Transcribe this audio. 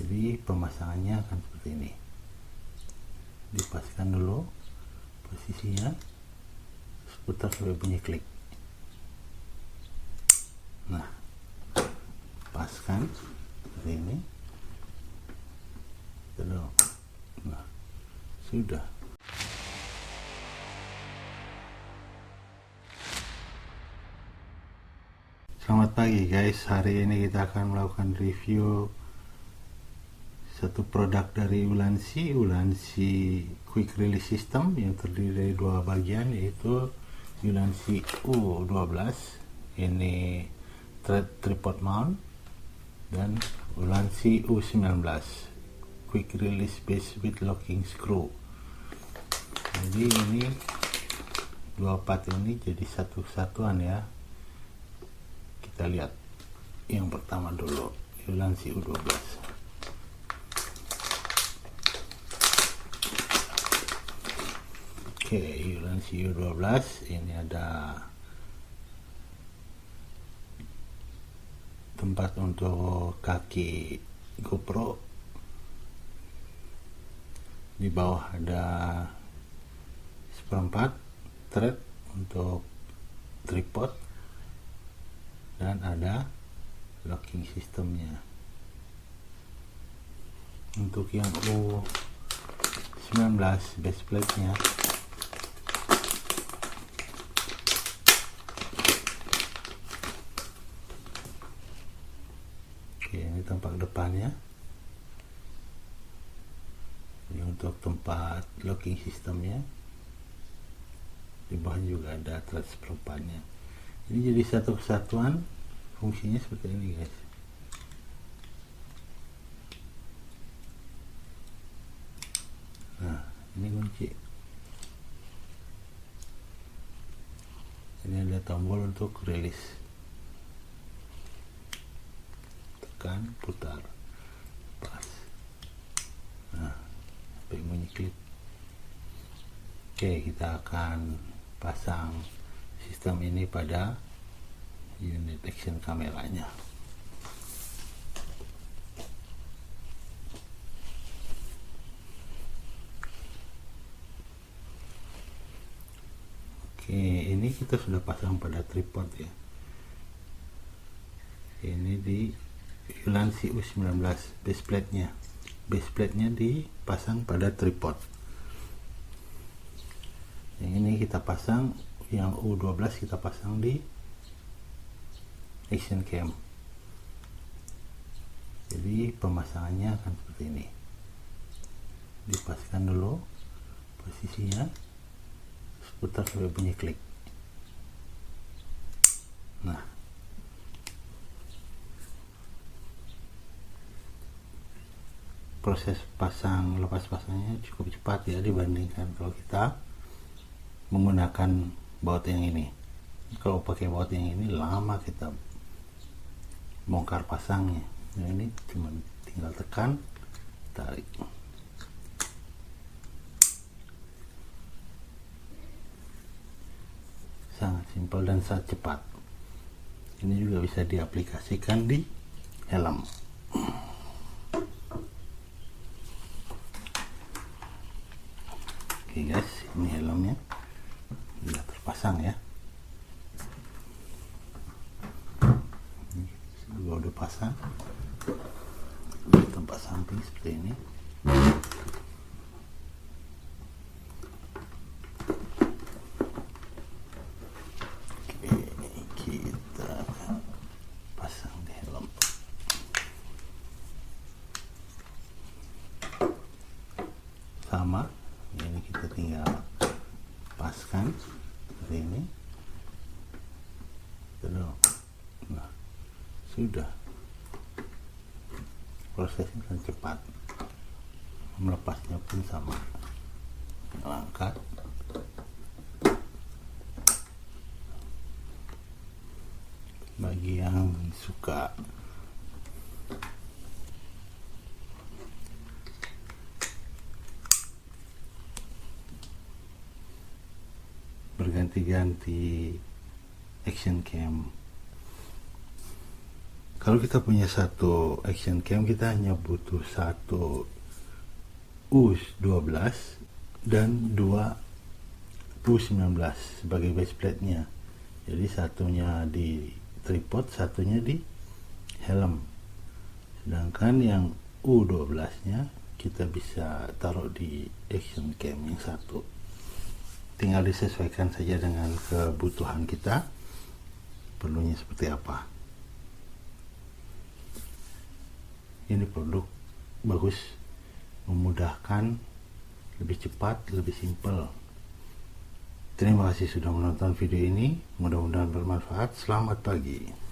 Jadi pemasangannya akan seperti ini. Dipaskan dulu posisinya, putar sampai bunyi klik. Nah, paskan seperti ini. Nah, sudah. Selamat pagi guys, hari ini kita akan melakukan review satu produk dari Ulanzi Quick Release System yang terdiri dari dua bagian, yaitu Ulanzi U12, ini thread tripod mount, dan Ulanzi U19 Quick Release Base with Locking Screw. Jadi ini dua part ini jadi satu kesatuan ya. Kita lihat yang pertama dulu, Ulanzi U12. Oke, Ulanzi U12 ini ada tempat untuk kaki GoPro. Di bawah ada seperempat thread untuk tripod, dan ada locking sistemnya. Untuk yang U19 base plate nya ini tampak depannya. Ini untuk tempat locking sistemnya. Di bawah juga ada thread seperempatnya. Ini jadi satu kesatuan, fungsinya seperti ini guys. Nah, ini kunci. Ini ada tombol untuk rilis. Tekan, putar, pas. Nah, sampai bunyi klik. Oke, kita akan pasang sistem ini pada unit action kameranya. Oke, ini kita sudah pasang pada tripod ya. Ini di Ulanzi U19 base plate nya. Base plate nya dipasang pada tripod. Yang ini kita pasang, yang U12 kita pasang di action cam. Jadi pemasangannya akan seperti ini. Dipaskan dulu posisinya, putar sampai bunyi klik. Nah, proses pasang lepas pasangnya cukup cepat ya dibandingkan kalau kita menggunakan baut yang ini. Kalau pakai baut yang ini lama kita bongkar pasangnya. Nah, ini cuma tinggal tekan, tarik. Sangat simpel dan sangat cepat. Ini juga bisa diaplikasikan di helm. Oke guys, ini helmnya sudah terpasang ya. Ini udah pasang di tempat samping seperti ini. Kita pasang di helm. Sama, ini kita tinggal paskan seperti ini. Nah, sudah. Prosesnya kan cepat. Melepasnya pun sama. Angkat. Bagi yang suka berganti-ganti action cam kalau kita punya satu action cam, kita hanya butuh satu U12 dan dua U19 sebagai base plate nya. Jadi satunya di tripod, satunya di helm. Sedangkan yang U12 nya kita bisa taruh di action cam yang satu. Tinggal disesuaikan saja dengan kebutuhan kita, perlunya seperti apa. Ini produk bagus, memudahkan, lebih cepat, lebih simpel. Terima kasih sudah menonton video ini, mudah-mudahan bermanfaat. Selamat pagi.